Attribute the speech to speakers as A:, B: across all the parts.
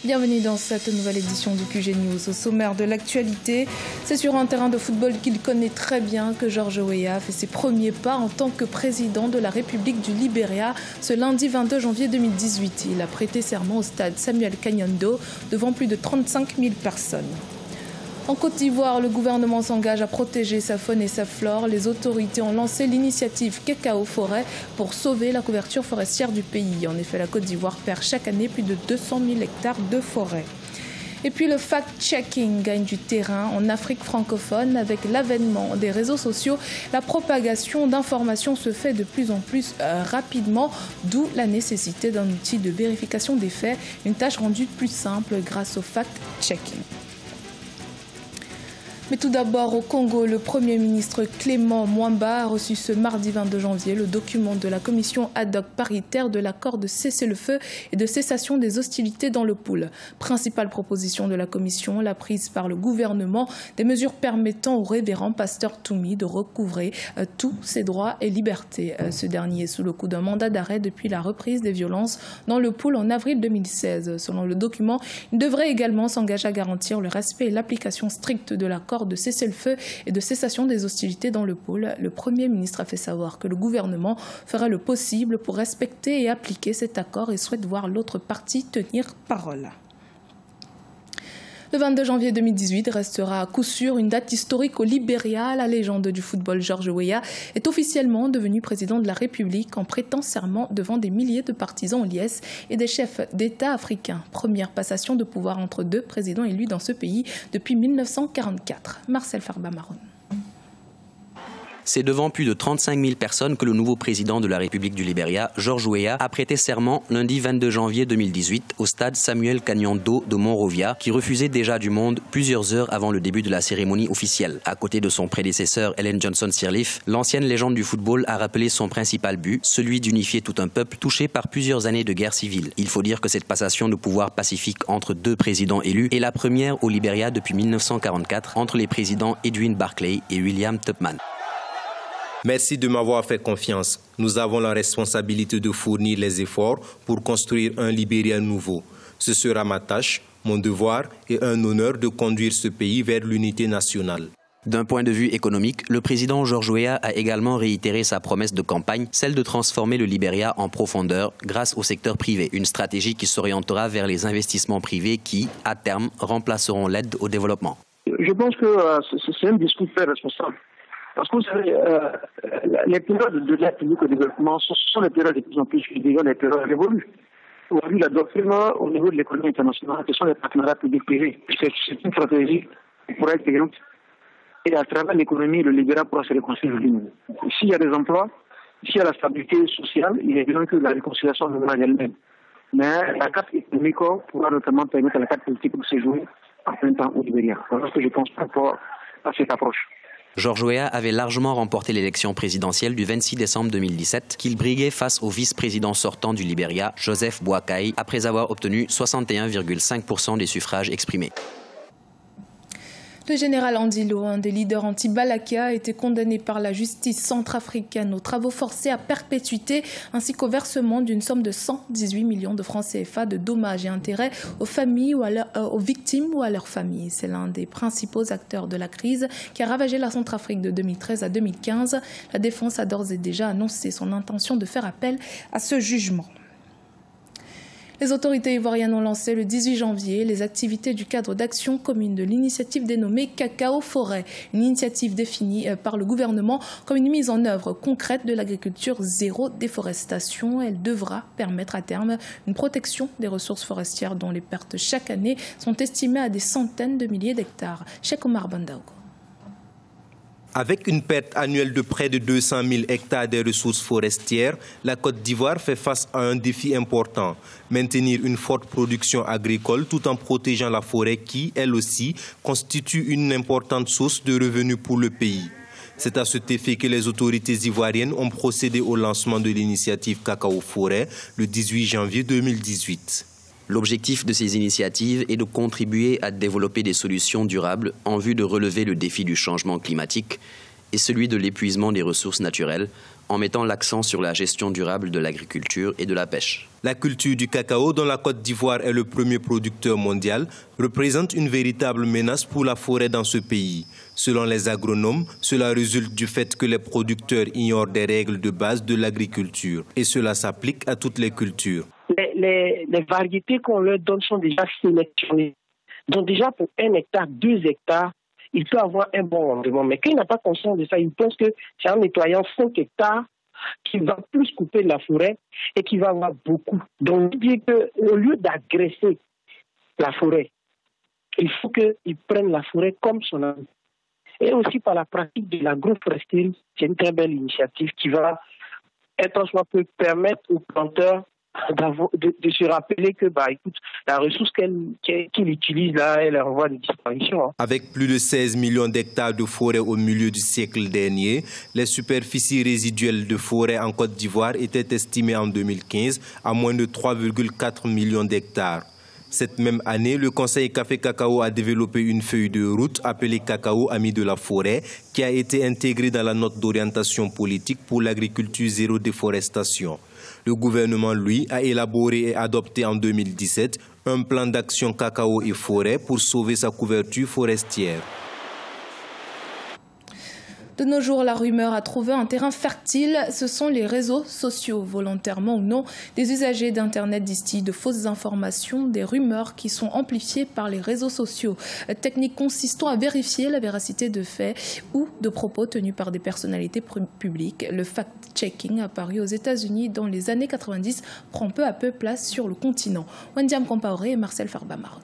A: Bienvenue dans cette nouvelle édition du QG News. Au sommaire de l'actualité, c'est sur un terrain de football qu'il connaît très bien que George Weah fait ses premiers pas en tant que président de la République du Libéria ce lundi 22 janvier 2018. Il a prêté serment au stade Samuel Kanyando devant plus de 35 000 personnes. En Côte d'Ivoire, le gouvernement s'engage à protéger sa faune et sa flore. Les autorités ont lancé l'initiative Cacao Forêt pour sauver la couverture forestière du pays. En effet, la Côte d'Ivoire perd chaque année plus de 200 000 hectares de forêt. Et puis le fact-checking gagne du terrain en Afrique francophone avec l'avènement des réseaux sociaux. La propagation d'informations se fait de plus en plus rapidement, d'où la nécessité d'un outil de vérification des faits, une tâche rendue plus simple grâce au fact-checking. Mais tout d'abord, au Congo, le Premier ministre Clément Mwamba a reçu ce mardi 22 janvier le document de la commission ad hoc paritaire de l'accord de cessez-le-feu et de cessation des hostilités dans le pôle. Principale proposition de la commission, la prise par le gouvernement des mesures permettant au révérend pasteur Toumi de recouvrer tous ses droits et libertés. Ce dernier est sous le coup d'un mandat d'arrêt depuis la reprise des violences dans le pôle en avril 2016. Selon le document, il devrait également s'engager à garantir le respect et l'application stricte de l'accord de cessez-le-feu et de cessation des hostilités dans le pôle. Le Premier ministre a fait savoir que le gouvernement fera le possible pour respecter et appliquer cet accord et souhaite voir l'autre partie tenir parole. Le 22 janvier 2018 restera à coup sûr une date historique au Libéria. La légende du football George Weah est officiellement devenu président de la République en prêtant serment devant des milliers de partisans en liesse et des chefs d'État africains. Première passation de pouvoir entre deux présidents élus dans ce pays depuis 1944. Marcel Farba-Maron.
B: C'est devant plus de 35 000 personnes que le nouveau président de la République du Libéria, George Weah, a prêté serment lundi 22 janvier 2018 au stade Samuel Kanyando de Monrovia, qui refusait déjà du monde plusieurs heures avant le début de la cérémonie officielle. À côté de son prédécesseur Ellen Johnson Sirleaf, l'ancienne légende du football a rappelé son principal but, celui d'unifier tout un peuple touché par plusieurs années de guerre civile. Il faut dire que cette passation de pouvoir pacifique entre deux présidents élus est la première au Libéria depuis 1944 entre les présidents Edwin Barclay et William Tubman.
C: Merci de m'avoir fait confiance. Nous avons la responsabilité de fournir les efforts pour construire un Libéria nouveau. Ce sera ma tâche, mon devoir et un honneur de conduire ce pays vers l'unité nationale.
B: D'un point de vue économique, le président George Weah a également réitéré sa promesse de campagne, celle de transformer le Libéria en profondeur grâce au secteur privé. Une stratégie qui s'orientera vers les investissements privés qui, à terme, remplaceront l'aide au développement.
D: Je pense que c'est un discours très responsable. Parce que vous savez, les périodes de l'aide publique au développement, ce sont les périodes de plus en plus, déjà les périodes révolues. Aujourd'hui, la doctrine au niveau de l'économie internationale, ce sont les partenariats publics-privés. C'est une stratégie pour être payante. Et à travers l'économie, le Libéria pourra se réconcilier lui-même. S'il y a des emplois, s'il y a la stabilité sociale, il est évident que la réconciliation viendra d'elle-même. Mais la carte économique pourra notamment permettre à la carte politique de se jouer en plein temps au Libéria. Voilà ce que je pense par rapport à cette approche.
B: George Weah avait largement remporté l'élection présidentielle du 26 décembre 2017 qu'il briguait face au vice-président sortant du Libéria, Joseph Boakai, après avoir obtenu 61,5% des suffrages exprimés.
A: Le général Andilo, un des leaders anti-Balaka, a été condamné par la justice centrafricaine aux travaux forcés à perpétuité ainsi qu'au versement d'une somme de 118 millions de francs CFA de dommages et intérêts aux familles ou aux victimes ou à leurs familles. C'est l'un des principaux acteurs de la crise qui a ravagé la Centrafrique de 2013 à 2015. La défense a d'ores et déjà annoncé son intention de faire appel à ce jugement. Les autorités ivoiriennes ont lancé le 18 janvier les activités du cadre d'action commune de l'initiative dénommée Cacao Forêt, une initiative définie par le gouvernement comme une mise en œuvre concrète de l'agriculture zéro déforestation. Elle devra permettre à terme une protection des ressources forestières dont les pertes chaque année sont estimées à des centaines de milliers d'hectares. Cheikh Omar Bandaogo.
C: Avec une perte annuelle de près de 200 000 hectares des ressources forestières, la Côte d'Ivoire fait face à un défi important. Maintenir une forte production agricole tout en protégeant la forêt qui, elle aussi, constitue une importante source de revenus pour le pays. C'est à cet effet que les autorités ivoiriennes ont procédé au lancement de l'initiative Cacao Forêt le 18 janvier 2018.
B: L'objectif de ces initiatives est de contribuer à développer des solutions durables en vue de relever le défi du changement climatique est celui de l'épuisement des ressources naturelles, en mettant l'accent sur la gestion durable de l'agriculture et de la pêche.
C: La culture du cacao, dont la Côte d'Ivoire est le premier producteur mondial, représente une véritable menace pour la forêt dans ce pays. Selon les agronomes, cela résulte du fait que les producteurs ignorent des règles de base de l'agriculture. Et cela s'applique à toutes les cultures.
E: Les variétés qu'on leur donne sont déjà sélectionnées. Donc déjà pour 1 hectare, 2 hectares, il peut avoir un bon rendement. Mais quand il n'a pas conscience de ça, il pense que c'est en nettoyant 5 hectares qu'il va plus couper de la forêt et qu'il va avoir beaucoup. Donc, il dit qu'au lieu d'agresser la forêt, il faut qu'il prenne la forêt comme son ami. Et aussi par la pratique de l'agroforesterie, c'est une très belle initiative qui va être en soi peut permettre aux planteurs de se rappeler que, écoute, la ressource qu'il utilise là, elle est en voie de disparition.
C: Avec plus de 16 millions d'hectares de forêt au milieu du siècle dernier, les superficies résiduelles de forêt en Côte d'Ivoire étaient estimées en 2015 à moins de 3,4 millions d'hectares. Cette même année, le Conseil Café Cacao a développé une feuille de route appelée Cacao Ami de la forêt, qui a été intégrée dans la note d'orientation politique pour l'agriculture zéro déforestation. Le gouvernement, lui, a élaboré et adopté en 2017 un plan d'action cacao et forêt pour sauver sa couverture forestière.
A: De nos jours, la rumeur a trouvé un terrain fertile. Ce sont les réseaux sociaux, volontairement ou non. Des usagers d'Internet distillent de fausses informations, des rumeurs qui sont amplifiées par les réseaux sociaux. Technique consistant à vérifier la véracité de faits ou de propos tenus par des personnalités publiques. Le fact-checking apparu aux États-Unis dans les années 90 prend peu à peu place sur le continent. Wendiam Compaoré et Marcel Farbamar.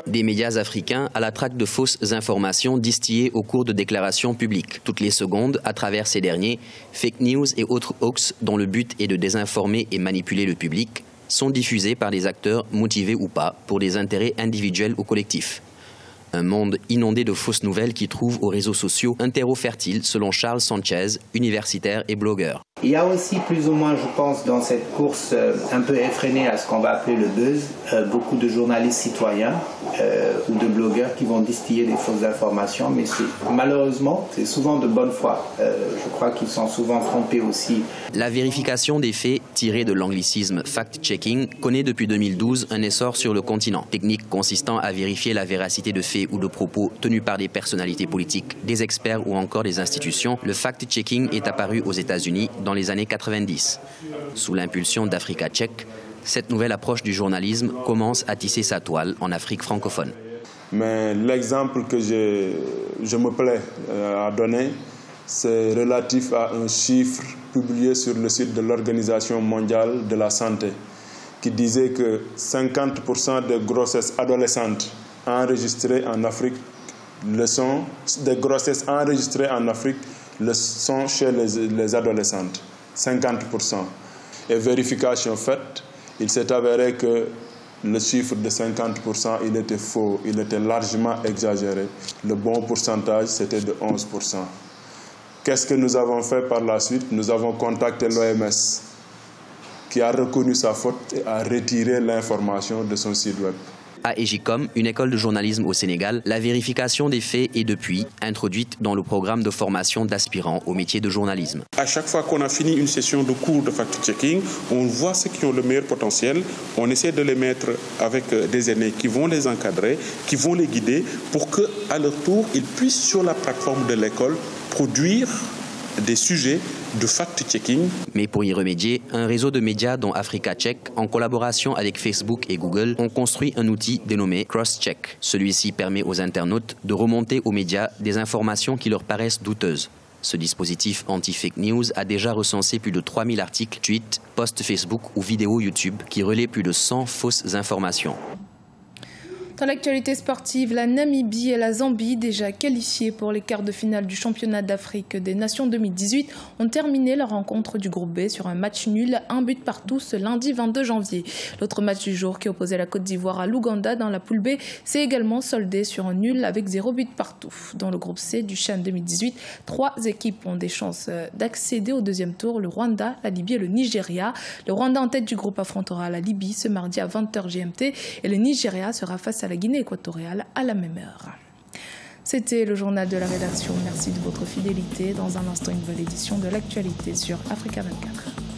B: Des médias africains à la traque de fausses informations distillées au cours de déclarations publiques. Toutes les secondes, à travers ces derniers, fake news et autres hoax dont le but est de désinformer et manipuler le public sont diffusés par des acteurs motivés ou pas pour des intérêts individuels ou collectifs. Un monde inondé de fausses nouvelles qui trouve aux réseaux sociaux un terreau fertile selon Charles Sanchez, universitaire et blogueur.
F: Il y a aussi plus ou moins, je pense, dans cette course un peu effrénée à ce qu'on va appeler le buzz, beaucoup de journalistes citoyens ou de blogueurs qui vont distiller des fausses informations, mais malheureusement, c'est souvent de bonne foi. Je crois qu'ils sont souvent trompés aussi.
B: La vérification des faits, tirée de l'anglicisme fact-checking, connaît depuis 2012 un essor sur le continent. Technique consistant à vérifier la véracité de faits ou de propos tenus par des personnalités politiques, des experts ou encore des institutions, le fact-checking est apparu aux États-Unis dans les années 90. Sous l'impulsion d'Africa Check, cette nouvelle approche du journalisme commence à tisser sa toile en Afrique francophone.
G: Mais l'exemple que je me plais à donner, c'est relatif à un chiffre publié sur le site de l'Organisation mondiale de la santé, qui disait que 50% des grossesses adolescentes enregistrées en Afrique le sont chez les adolescentes, 50%. Et vérification faite, il s'est avéré que le chiffre de 50%, il était faux, il était largement exagéré. Le bon pourcentage, c'était de 11%. Qu'est-ce que nous avons fait par la suite? Nous avons contacté l'OMS, qui a reconnu sa faute et a retiré l'information de son site web.
B: À Ejicom, une école de journalisme au Sénégal, la vérification des faits est depuis introduite dans le programme de formation d'aspirants au métier de journalisme.
H: À chaque fois qu'on a fini une session de cours de fact-checking, on voit ceux qui ont le meilleur potentiel, on essaie de les mettre avec des aînés qui vont les encadrer, qui vont les guider pour qu'à leur tour, ils puissent sur la plateforme de l'école produire des sujets de fact-checking.
B: Mais pour y remédier, un réseau de médias dont Africa Check, en collaboration avec Facebook et Google, ont construit un outil dénommé Crosscheck. Celui-ci permet aux internautes de remonter aux médias des informations qui leur paraissent douteuses. Ce dispositif anti-fake news a déjà recensé plus de 3000 articles, tweets, posts Facebook ou vidéos YouTube qui relaient plus de 100 fausses informations.
A: Dans l'actualité sportive, la Namibie et la Zambie, déjà qualifiées pour les quarts de finale du championnat d'Afrique des Nations 2018, ont terminé leur rencontre du groupe B sur un match nul, 1 but partout ce lundi 22 janvier. L'autre match du jour qui opposait la Côte d'Ivoire à l'Ouganda dans la poule B s'est également soldé sur un nul avec 0 but partout. Dans le groupe C du CHAN 2018, 3 équipes ont des chances d'accéder au deuxième tour, le Rwanda, la Libye et le Nigeria. Le Rwanda en tête du groupe affrontera la Libye ce mardi à 20h GMT et le Nigeria sera face à la Guinée équatoriale à la même heure. C'était le journal de la rédaction. Merci de votre fidélité. Dans un instant, une nouvelle édition de l'actualité sur Africa 24.